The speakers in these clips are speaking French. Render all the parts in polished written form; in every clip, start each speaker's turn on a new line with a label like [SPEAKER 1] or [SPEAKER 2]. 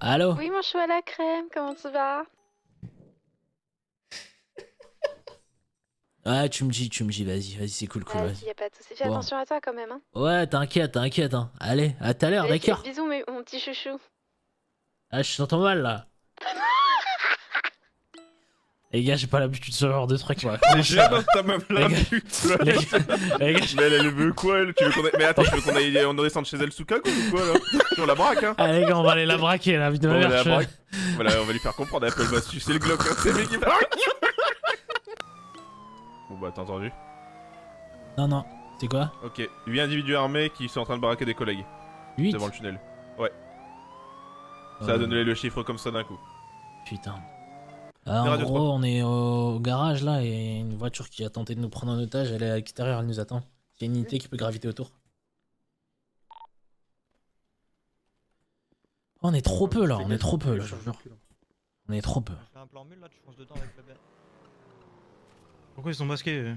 [SPEAKER 1] Allô?
[SPEAKER 2] Oui, mon chou à la crème, comment tu vas?
[SPEAKER 1] Ouais, tu me dis, vas-y, c'est cool,
[SPEAKER 2] Vas-y,
[SPEAKER 1] vas-y.
[SPEAKER 2] y a pas de soucis. Fais
[SPEAKER 1] Bon.
[SPEAKER 2] attention à toi quand même, hein.
[SPEAKER 1] Ouais, t'inquiète, hein. Allez, à tout à l'heure,
[SPEAKER 2] Allez, fais
[SPEAKER 1] d'accord?
[SPEAKER 2] bisous, mon petit chouchou.
[SPEAKER 1] Ah, je t'entends mal, là. Les gars, j'ai pas l'habitude de ce genre de truc, moi.
[SPEAKER 3] Déjà, dans ta meuf là,
[SPEAKER 1] Les gars,
[SPEAKER 3] putain.
[SPEAKER 1] les gars, les gars,
[SPEAKER 3] Mais elle veut quoi, elle? Tu veux qu'on aille... Mais attends, tu veux qu'on aille on descende chez elle sous cagoule ou quoi, là? On la braque, hein?
[SPEAKER 1] ah, les gars, on va aller la braquer, la vie de
[SPEAKER 3] Bon,
[SPEAKER 1] ma
[SPEAKER 3] on va
[SPEAKER 1] mère.
[SPEAKER 3] la
[SPEAKER 1] je-
[SPEAKER 3] braque. Voilà, on va lui faire comprendre, elle va sucer le Glock, hein. C'est lui qui va... Bon bah, t'as entendu?
[SPEAKER 1] Non, c'est quoi?
[SPEAKER 3] Ok, 8 individus armés qui sont en train de braquer des collègues
[SPEAKER 1] 8?
[SPEAKER 3] devant le tunnel. Ouais. Ça a donné le chiffre comme ça d'un coup.
[SPEAKER 1] Putain. Ah,
[SPEAKER 3] Les
[SPEAKER 1] en
[SPEAKER 3] radios
[SPEAKER 1] gros, on est au garage, là, et une voiture qui a tenté de nous prendre en otage, elle est à l'extérieur, elle nous attend. Il y a une unité qui peut graviter autour. Oh, on est trop peu, là, je vous jure. On est trop peu.
[SPEAKER 4] Je fais un plan mule là, tu fonces dedans avec le bête. Pourquoi ils sont masqués?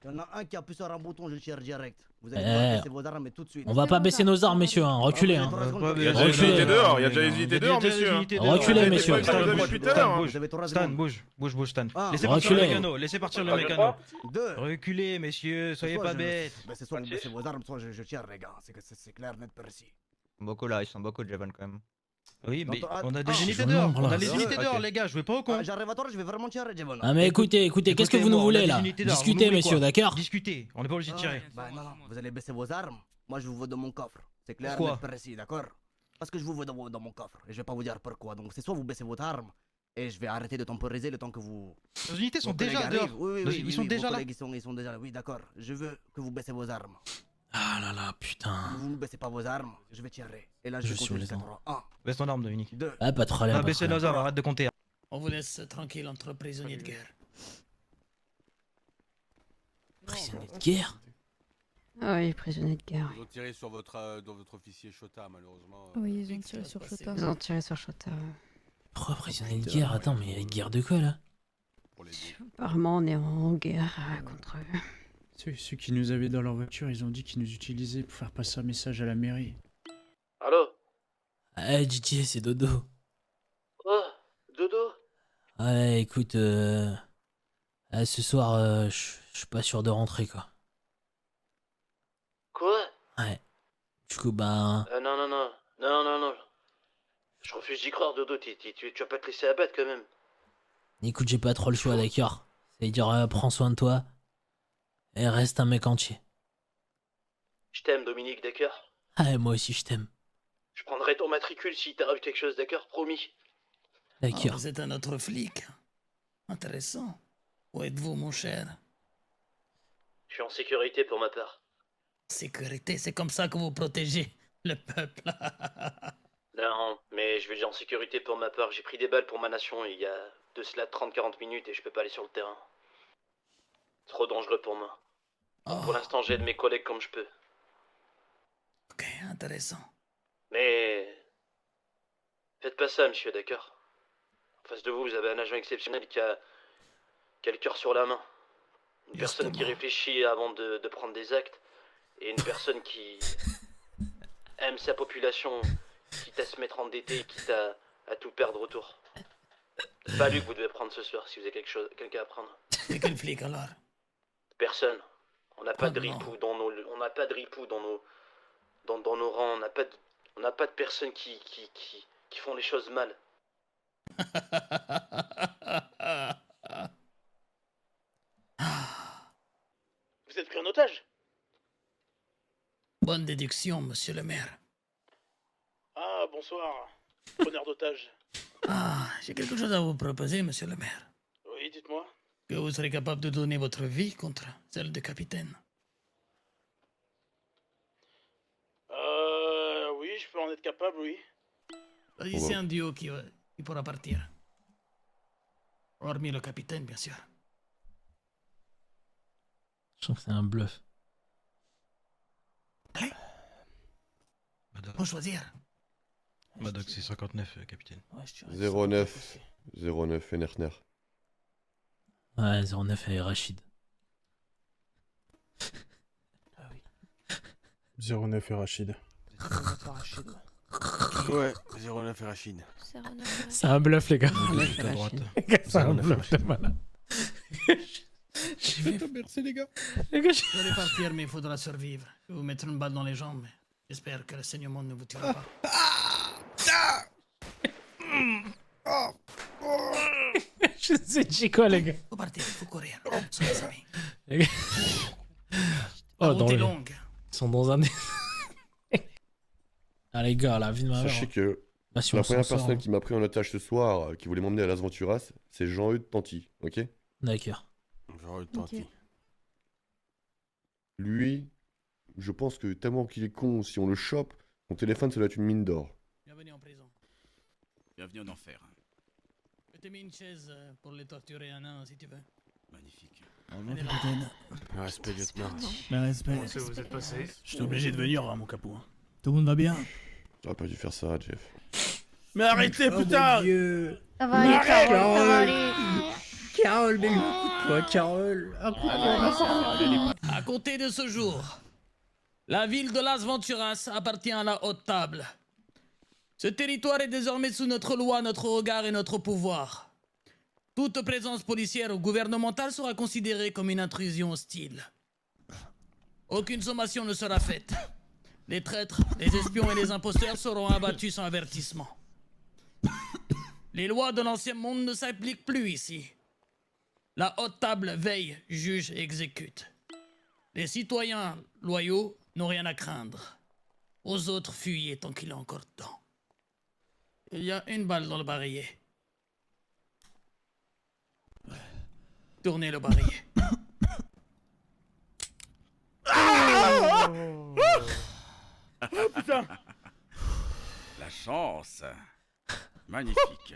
[SPEAKER 5] Il y en a un qui appuie sur un bouton, je tire direct. Vous
[SPEAKER 1] Eh,
[SPEAKER 5] allez baisser vos armes et tout de suite.
[SPEAKER 1] On va pas baisser nos armes, messieurs, hein. Reculez, hein.
[SPEAKER 3] Il y a déjà les unités dehors, il y a déjà les unités dehors, messieurs.
[SPEAKER 1] Reculez, messieurs.
[SPEAKER 3] Stan,
[SPEAKER 5] Vous avez 3
[SPEAKER 4] Stan,
[SPEAKER 5] secondes.
[SPEAKER 4] bouge, Stan.
[SPEAKER 5] Ah.
[SPEAKER 4] Laissez partir le
[SPEAKER 1] Reculez.
[SPEAKER 4] mécano, laissez partir le mécano.
[SPEAKER 5] 2.
[SPEAKER 4] Reculez, messieurs, soyez pas bêtes.
[SPEAKER 5] C'est soit vous baissez vos armes, soit je tire, les gars. C'est clair, net, précis.
[SPEAKER 6] Beaucoup là, ils sont beaucoup de Javan quand même.
[SPEAKER 4] Oui, mais
[SPEAKER 5] Attends,
[SPEAKER 4] on a des
[SPEAKER 5] ah,
[SPEAKER 4] unités
[SPEAKER 1] je
[SPEAKER 4] dehors,
[SPEAKER 1] vois
[SPEAKER 4] on a
[SPEAKER 1] là.
[SPEAKER 4] les unités
[SPEAKER 5] Ok.
[SPEAKER 4] dehors, les gars, jouez pas au con.
[SPEAKER 5] J'arrive à toi, je vais vraiment tirer, Jevon.
[SPEAKER 1] Ah, mais écoutez, qu'est-ce que vous nous
[SPEAKER 4] Écoutez-moi,
[SPEAKER 1] voulez,
[SPEAKER 4] on a
[SPEAKER 1] là?
[SPEAKER 4] des unités d'armes,
[SPEAKER 1] Discutez,
[SPEAKER 4] vous voulez
[SPEAKER 1] messieurs,
[SPEAKER 4] quoi
[SPEAKER 1] d'accord?
[SPEAKER 4] Discutez, on est pas obligé de tirer.
[SPEAKER 5] Bah non, vous allez baisser vos armes. Moi, je vous veux dans mon coffre. C'est clair,
[SPEAKER 4] Pourquoi
[SPEAKER 5] net, précis, d'accord? Parce que je vous veux dans mon coffre. Et je vais pas vous dire pourquoi. Donc, c'est soit vous baissez votre arme. Et je vais arrêter de temporiser le temps que vous.
[SPEAKER 4] Nos unités sont
[SPEAKER 5] vos collègues
[SPEAKER 4] déjà
[SPEAKER 5] arrivent.
[SPEAKER 4] dehors.
[SPEAKER 5] Oui,
[SPEAKER 4] Ils sont déjà là.
[SPEAKER 5] Ils sont déjà là. Oui, d'accord. Je veux que vous baissez vos armes.
[SPEAKER 1] Ah là là, putain.
[SPEAKER 5] Vous ne baissez pas vos armes, je vais tirer. Et là, je
[SPEAKER 1] Je
[SPEAKER 5] vais
[SPEAKER 1] suis
[SPEAKER 5] compter
[SPEAKER 1] les
[SPEAKER 5] jusqu'à
[SPEAKER 1] dents.
[SPEAKER 5] 3. 1,
[SPEAKER 4] Baisse ton arme, Dominique.
[SPEAKER 5] 2.
[SPEAKER 1] Ah, pas de problème.
[SPEAKER 4] Ah,
[SPEAKER 1] pas de
[SPEAKER 4] baissez
[SPEAKER 1] problème.
[SPEAKER 4] nos armes, arrête de compter.
[SPEAKER 7] On vous laisse tranquille entre prisonniers de guerre.
[SPEAKER 1] Prisonnier de guerre?
[SPEAKER 2] Ah oui, prisonnier de guerre.
[SPEAKER 8] Ils ont tiré sur dans votre officier Shota, malheureusement.
[SPEAKER 9] Oui, ils ont tiré sur Shota.
[SPEAKER 2] Ils ont tiré sur Shota.
[SPEAKER 1] Pourquoi prisonnier de guerre? Attends, mais guerre de quoi, là?
[SPEAKER 8] Pour les deux.
[SPEAKER 2] Apparemment, on est en guerre contre eux.
[SPEAKER 10] Ceux qui nous avaient dans leur voiture, ils ont dit qu'ils nous utilisaient pour faire passer un message à la mairie.
[SPEAKER 7] Allô?
[SPEAKER 1] Ah, Didier, c'est Dodo.
[SPEAKER 7] Oh, Dodo?
[SPEAKER 1] Ouais, écoute, ce soir, je suis pas sûr de rentrer, quoi.
[SPEAKER 7] Quoi?
[SPEAKER 1] Ouais. Du coup, ben...
[SPEAKER 7] Non. Je refuse d'y croire, Dodo. Tu vas pas te laisser abattre quand même.
[SPEAKER 1] Écoute, j'ai pas trop le choix, d'accord? C'est-à-dire, prends soin de toi. Et reste un mec entier.
[SPEAKER 7] Je t'aime, Dominique, d'accord?
[SPEAKER 1] Ah, moi aussi, je t'aime.
[SPEAKER 7] Je prendrai ton matricule si t'arrive quelque chose, d'accord? Promis.
[SPEAKER 1] D'accord.
[SPEAKER 7] vous êtes un autre flic. Intéressant. Où êtes-vous, mon cher? Je suis en sécurité pour ma part. Sécurité, c'est comme ça que vous protégez le peuple. Non, mais je vais en sécurité pour ma part. J'ai pris des balles pour ma nation il y a de cela 30-40 minutes et je peux pas aller sur le terrain. Trop dangereux pour moi. Donc pour l'instant, j'aide mes collègues comme je peux. Ok, intéressant. Mais... faites pas ça, monsieur, d'accord? En face de vous, vous avez un agent exceptionnel qui a le cœur sur la main. Une personne qui réfléchit avant de prendre des actes. Et une personne qui aime sa population, quitte à se mettre endetté, quitte à tout perdre autour. C'est pas lui que vous devez prendre ce soir si vous avez quelqu'un à prendre.
[SPEAKER 11] C'est quel flic alors?
[SPEAKER 7] Personne. On n'a pas de
[SPEAKER 11] non.
[SPEAKER 7] ripoux dans nos, on n'a pas de ripoux dans nos rangs. On n'a pas de personnes qui font les choses mal. Vous êtes pris en otage?
[SPEAKER 11] Bonne déduction, monsieur le maire.
[SPEAKER 7] Ah, bonsoir. Preneur d'otage.
[SPEAKER 11] Ah, j'ai quelque chose à vous proposer, monsieur le maire.
[SPEAKER 7] Oui, dites-moi.
[SPEAKER 11] Que vous serez capable de donner votre vie contre celle du capitaine.
[SPEAKER 7] Oui, je peux en être capable, oui.
[SPEAKER 11] C'est un duo qui pourra partir. Hormis le capitaine, bien sûr.
[SPEAKER 1] Je trouve que c'est un bluff.
[SPEAKER 11] Faut choisir.
[SPEAKER 4] Madoc, c'est 59, capitaine.
[SPEAKER 1] Ouais, je dirais
[SPEAKER 12] 09. 09 Enerner.
[SPEAKER 1] Ouais, 09 et Rachid.
[SPEAKER 10] 09 et Rachid.
[SPEAKER 8] Ouais, 09 et Rachine.
[SPEAKER 1] C'est un bluff, les gars.
[SPEAKER 4] Tout à droite.
[SPEAKER 1] Les gars, c'est un bluff de malade.
[SPEAKER 4] Merci les gars.
[SPEAKER 1] Les gars,
[SPEAKER 11] Vous allez partir, mais il faudra survivre. Je vais vous mettre une balle dans les jambes. J'espère que le saignement ne vous tuera pas.
[SPEAKER 1] je sais Chico, les gars.
[SPEAKER 11] Faut partir, faut courir. Sans les amis.
[SPEAKER 1] Les gars.
[SPEAKER 11] La
[SPEAKER 1] Oh,
[SPEAKER 11] route
[SPEAKER 1] dans
[SPEAKER 11] est
[SPEAKER 1] le...
[SPEAKER 11] longue.
[SPEAKER 1] Ils sont dans un... ah, les gars, la vie de ma mère.
[SPEAKER 12] Sachez que
[SPEAKER 1] Bah, si
[SPEAKER 12] la
[SPEAKER 1] on s'en
[SPEAKER 12] première
[SPEAKER 1] sort,
[SPEAKER 12] personne
[SPEAKER 1] hein.
[SPEAKER 12] qui m'a pris en otage ce soir, qui voulait m'emmener à Las Venturas, c'est Jean-Eudes Tanti, ok?
[SPEAKER 1] D'accord.
[SPEAKER 8] Genre, tanti.
[SPEAKER 12] Lui, je pense que tellement qu'il est con, si on le chope, son téléphone, ça doit être une mine d'or.
[SPEAKER 11] Bienvenue en prison.
[SPEAKER 8] Bienvenue en enfer.
[SPEAKER 11] Je t'ai mis une chaise pour les torturer un à un si tu veux.
[SPEAKER 8] Magnifique.
[SPEAKER 11] Allez, là.
[SPEAKER 8] Respect, lieutenant.
[SPEAKER 10] respect.
[SPEAKER 4] Vous êtes passé.
[SPEAKER 10] J'étais obligé de venir, mon capot. Tout le monde va bien?
[SPEAKER 12] J'aurais pas dû faire ça, Jeff.
[SPEAKER 10] Mais arrêtez, putain!
[SPEAKER 2] Ça va aller, Carole, ça va aller.
[SPEAKER 10] Carole, mais un coup de poing, Carole. Un coup de poing.
[SPEAKER 11] À compter de ce jour, la ville de Las Venturas appartient à la Haute Table. Ce territoire est désormais sous notre loi, notre regard et notre pouvoir. Toute présence policière ou gouvernementale sera considérée comme une intrusion hostile. Aucune sommation ne sera faite. Les traîtres, les espions et les imposteurs seront abattus sans avertissement. Les lois de l'ancien monde ne s'appliquent plus ici. La Haute Table veille, juge et exécute. Les citoyens loyaux n'ont rien à craindre. Aux autres, fuyez tant qu'il est encore temps. Il y a une balle dans le barillet. Tournez le barillet.
[SPEAKER 8] La chance. Magnifique.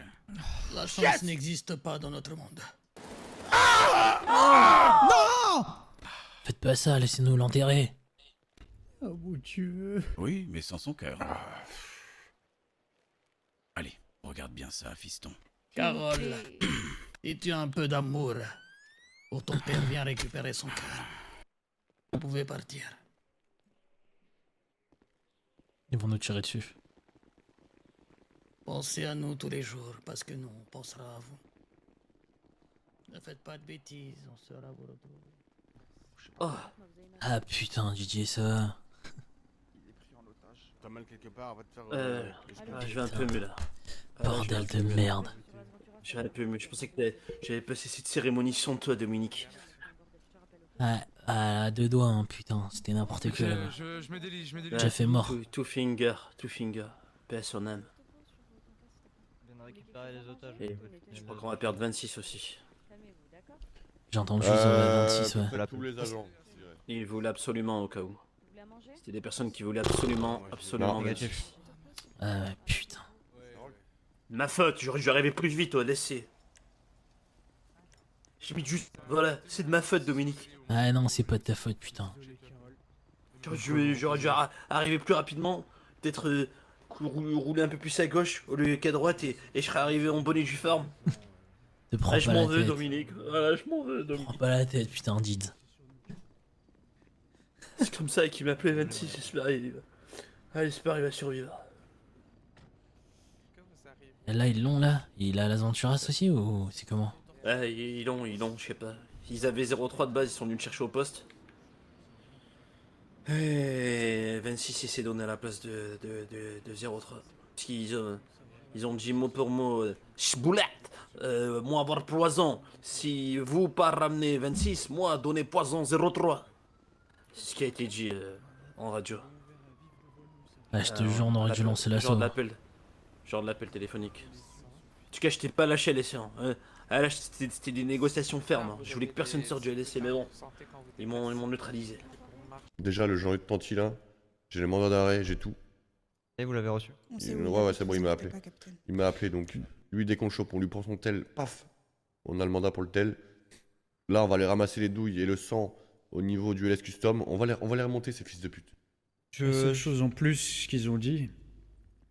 [SPEAKER 11] La chance n'existe pas dans notre monde.
[SPEAKER 1] Faites pas ça, laissez-nous l'enterrer.
[SPEAKER 10] Oh mon Dieu.
[SPEAKER 8] Oui, mais sans son cœur. Allez, regarde bien ça, fiston.
[SPEAKER 11] Carole, si tu as un peu d'amour pour ton père, viens récupérer son cœur. Vous pouvez partir.
[SPEAKER 1] Ils vont nous tirer dessus.
[SPEAKER 11] Pensez à nous tous les jours, parce que nous, on pensera à vous. Ne faites pas de bêtises, on sera vous retrouver.
[SPEAKER 1] Oh. Ah putain, Didier, ça.
[SPEAKER 8] T'as mal quelque part, va te faire.
[SPEAKER 9] Je vais un peu mieux là.
[SPEAKER 1] Bordel de merde.
[SPEAKER 9] Je vais un peu mieux. Je pensais que j'avais passé cette cérémonie sans toi, Dominique.
[SPEAKER 1] Ah, à deux doigts, hein, putain, c'était n'importe quoi là-bas.
[SPEAKER 3] Je me délie, je me délie.
[SPEAKER 1] J'ai fait mort.
[SPEAKER 9] Two finger. Paix à son âme.
[SPEAKER 6] Viens de récupérer les otages.
[SPEAKER 9] Et je crois qu'on va perdre 26 aussi.
[SPEAKER 1] J'ai entendu juste 26, ouais.
[SPEAKER 12] Tous les agents.
[SPEAKER 9] Il voulait absolument au cas où. C'était des personnes qui voulaient absolument
[SPEAKER 12] Non,
[SPEAKER 9] 26.
[SPEAKER 1] Ah ouais, putain.
[SPEAKER 9] Ma faute, j'aurais dû arriver plus vite au ADC. J'ai mis juste... Voilà, c'est de ma faute, Dominique.
[SPEAKER 1] Ah non, c'est pas de ta faute, putain.
[SPEAKER 9] J'aurais dû arriver plus rapidement, peut-être rouler un peu plus à gauche au lieu qu'à droite et je serais arrivé en bonne et due forme.
[SPEAKER 1] Te prends
[SPEAKER 9] Ah, je
[SPEAKER 1] pas
[SPEAKER 9] m'en
[SPEAKER 1] la
[SPEAKER 9] veux,
[SPEAKER 1] tête.
[SPEAKER 9] Dominique. Voilà, je m'en veux, Dominique.
[SPEAKER 1] Prends pas la tête, putain, Did.
[SPEAKER 9] C'est comme ça qu'il m'appelait 26, j'espère il va survivre.
[SPEAKER 1] Et là, ils l'ont là. Il a l'Aventuras aussi ou c'est comment?
[SPEAKER 9] Ah, ils l'ont, je sais pas. Ils avaient 0,3 de base, ils sont venus le chercher au poste. Et 26 il s'est donné à la place de 0,3. Parce qu'ils ont dit mot pour mot, Chboulette, moi avoir poison. Si vous pas ramenez 26, moi donner poison 0,3. C'est ce qui a été dit en radio.
[SPEAKER 1] Ah, je te jure, on aurait dû lancer l'assaut.
[SPEAKER 9] Genre de l'appel téléphonique. En tout cas, je t'ai pas lâché LSC. Hein. Là, c'était des négociations fermes. Hein. Je voulais que personne sorte du LSC, mais bon. Ils m'ont neutralisé.
[SPEAKER 12] Déjà, le Jean-Eudes Tanti là, j'ai le mandat d'arrêt, j'ai tout.
[SPEAKER 6] Et vous l'avez reçu?
[SPEAKER 12] Ouais, c'est bon, il m'a appelé. Il m'a appelé, donc lui, dès qu'on le chope, on lui prend son tel, paf, on a le mandat pour le tel. Là, on va aller ramasser les douilles et le sang au niveau du LS Custom. On va les remonter, ces fils de pute.
[SPEAKER 10] La seule chose en plus qu'ils ont dit,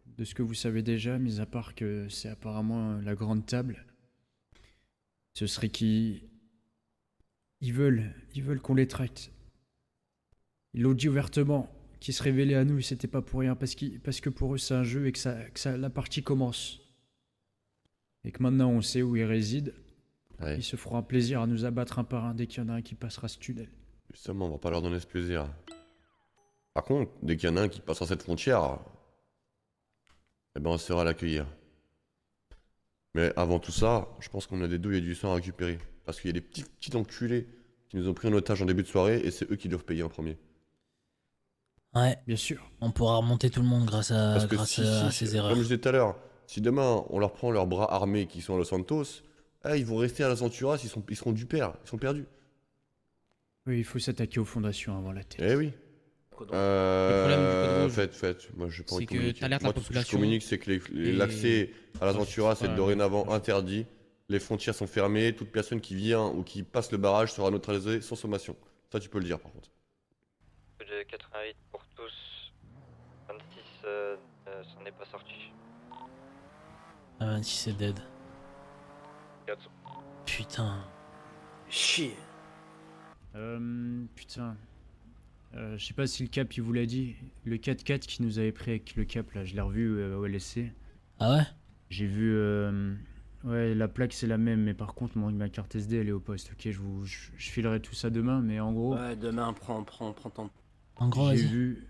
[SPEAKER 10] de ce que vous savez déjà, mis à part que c'est apparemment la grande table, ce serait qu'ils veulent qu'on les traite. Ils l'ont dit ouvertement, qui se révélaient à nous, c'était pas pour rien, parce que pour eux c'est un jeu et la partie commence. Et que maintenant on sait où ils résident,
[SPEAKER 12] Ouais.
[SPEAKER 10] ils se feront un plaisir à nous abattre un par un dès qu'il y en a un qui passera ce tunnel.
[SPEAKER 12] Justement, on va pas leur donner ce plaisir. Par contre, dès qu'il y en a un qui passera cette frontière, eh ben on saura l'accueillir. Mais avant tout ça, je pense qu'on a des douilles et du sang à récupérer. Parce qu'il y a des petits enculés qui nous ont pris en otage en début de soirée et c'est eux qui doivent payer en premier.
[SPEAKER 1] Ouais,
[SPEAKER 10] Bien sûr.
[SPEAKER 1] on pourra remonter tout le monde grâce à,
[SPEAKER 12] Parce que
[SPEAKER 1] à ces erreurs.
[SPEAKER 12] comme je disais tout à l'heure, si demain on leur prend leurs bras armés qui sont à Los Santos, ils vont rester à Las Venturas, ils seront du père, ils sont perdus.
[SPEAKER 10] Oui, il faut s'attaquer aux fondations avant la tête.
[SPEAKER 12] Eh oui.
[SPEAKER 13] problème du code rouge,
[SPEAKER 12] Faites, moi je pas envie
[SPEAKER 13] c'est
[SPEAKER 12] de
[SPEAKER 13] que
[SPEAKER 12] communiquer.
[SPEAKER 13] t'alertes la
[SPEAKER 12] Moi tout ce que je
[SPEAKER 13] population
[SPEAKER 12] communique c'est que l'accès à Las Venturas est dorénavant interdit, les frontières sont fermées, toute personne qui vient ou qui passe le barrage sera neutralisée sans sommation. Ça tu peux le dire par contre.
[SPEAKER 6] J'ai 88 pour tous. 26, ça n'est pas sorti.
[SPEAKER 1] Ah, 26 c'est dead.
[SPEAKER 6] 400.
[SPEAKER 1] Putain.
[SPEAKER 9] Chier.
[SPEAKER 10] Putain. Je sais pas si le cap il vous l'a dit. Le 4x4 qui nous avait pris avec le cap là, je l'ai revu au LSC.
[SPEAKER 1] Ah ouais?
[SPEAKER 10] J'ai vu. Ouais, la plaque c'est la même, mais par contre ma carte SD elle est au poste. Ok, je filerai tout ça demain, mais en gros.
[SPEAKER 9] Ouais, demain, prends ton.
[SPEAKER 1] En gros,
[SPEAKER 10] J'ai
[SPEAKER 1] vas-y.
[SPEAKER 10] vu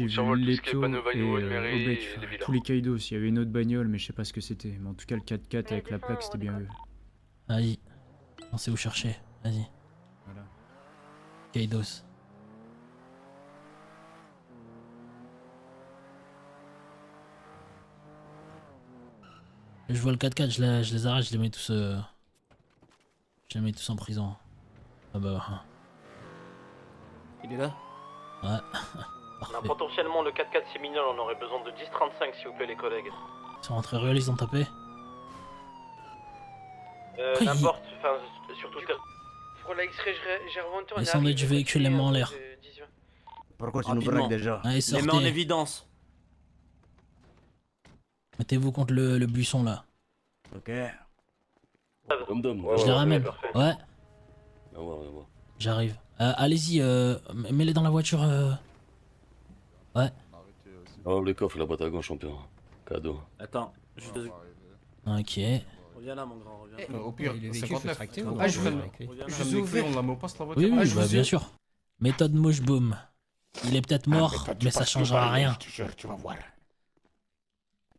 [SPEAKER 3] survole tout ce qui est
[SPEAKER 10] Leto
[SPEAKER 3] panneau
[SPEAKER 10] et
[SPEAKER 3] Vagnol, mairie
[SPEAKER 10] Obek,
[SPEAKER 3] et les villas.
[SPEAKER 10] tous les Kaidos. Il y avait une autre bagnole, mais je sais pas ce que c'était. Mais en tout cas, le 4x4 avec la plaque c'était bien vu.
[SPEAKER 1] Vas-y. On sait où chercher. Vas-y.
[SPEAKER 10] Voilà.
[SPEAKER 1] Kaidos. Je vois le 4x4, je les arrête, je les mets tous. Je les mets tous en prison. Ah bah.
[SPEAKER 9] Il est là?
[SPEAKER 1] Ouais.
[SPEAKER 9] On a potentiellement le 4x4 Séminole, on aurait besoin de 10-35 s'il vous plaît les collègues.
[SPEAKER 1] Ils sont rentrés réels, ils ont tapé. Après,
[SPEAKER 9] N'importe, enfin surtout...
[SPEAKER 13] Pour la X-ray, j'ai remonté, on est
[SPEAKER 1] Descendez
[SPEAKER 13] arrivé
[SPEAKER 1] du véhicule, les mains en l'air.
[SPEAKER 5] Pourquoi tu nous
[SPEAKER 9] Rapidement.
[SPEAKER 5] braques déjà?
[SPEAKER 1] Allez,
[SPEAKER 9] Les mains en
[SPEAKER 1] sortez.
[SPEAKER 9] évidence.
[SPEAKER 1] Mettez-vous contre le buisson là.
[SPEAKER 5] Ok.
[SPEAKER 1] Je les ramène. Ouais. J'arrive. Allez-y, mets-les dans la voiture. Ouais.
[SPEAKER 8] Le coffre, la boîte à gauche, champion. Cadeau.
[SPEAKER 9] Attends, juste 2 secondes.
[SPEAKER 1] Ok.
[SPEAKER 9] Reviens là mon grand, reviens.
[SPEAKER 3] Au pire,
[SPEAKER 7] Le véhicule
[SPEAKER 3] 59.
[SPEAKER 7] peut tracter ou
[SPEAKER 3] Ah, je
[SPEAKER 7] pas?
[SPEAKER 3] vais
[SPEAKER 9] Reviens
[SPEAKER 3] je
[SPEAKER 9] là.
[SPEAKER 3] vous ai ouvert, on la met au poste la voiture.
[SPEAKER 1] Oui, oui,
[SPEAKER 3] je
[SPEAKER 1] bah,
[SPEAKER 3] vous
[SPEAKER 1] bien
[SPEAKER 3] ai-
[SPEAKER 1] sûr. Méthode mouche boom. Il est peut-être mort, mais ça changera rien.
[SPEAKER 8] Je te jure, tu vas voir.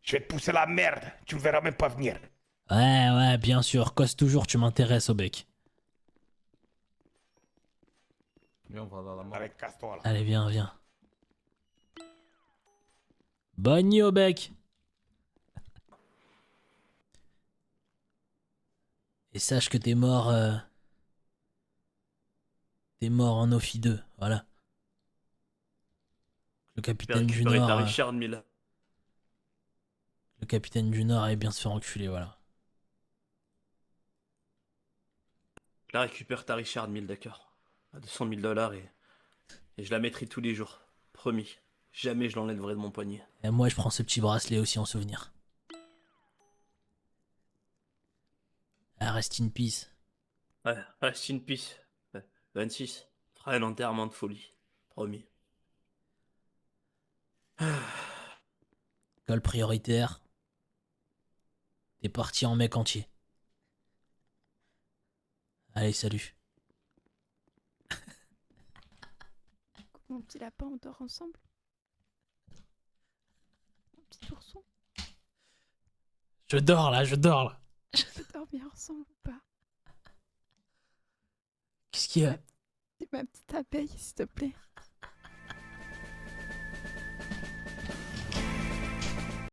[SPEAKER 8] Je vais te pousser la merde, tu le verras même pas venir.
[SPEAKER 1] Ouais, bien sûr. Cause toujours, tu m'intéresses au bec.
[SPEAKER 3] Viens, on va dans la mort.
[SPEAKER 8] Allez, casse-toi là.
[SPEAKER 1] Allez, viens. Bonne nuit au bec. Et sache que t'es mort. T'es mort en Ophi 2, voilà. Le capitaine du
[SPEAKER 9] Récupérer
[SPEAKER 1] Nord.
[SPEAKER 9] ta Richard Mille.
[SPEAKER 1] Le capitaine du Nord allait bien se faire enculer, voilà.
[SPEAKER 9] Là, récupère ta Richard Mille, d'accord. À 200 000 $ et je la mettrai tous les jours. Promis. Jamais je l'enlèverai de mon poignet.
[SPEAKER 1] Et moi, je prends ce petit bracelet aussi en souvenir. Ah, rest in peace.
[SPEAKER 9] Ouais, reste in peace. Ouais, 26. Fera un enterrement de folie. Promis.
[SPEAKER 1] Col prioritaire. T'es parti en mec entier. Allez, salut.
[SPEAKER 2] Mon petit lapin, on dort ensemble. Mon petit ourson,
[SPEAKER 1] Je dors là.
[SPEAKER 2] on peut dormir ensemble ou pas?
[SPEAKER 1] Qu'est-ce qu'il y a?
[SPEAKER 2] C'est ma petite abeille, s'il te plaît.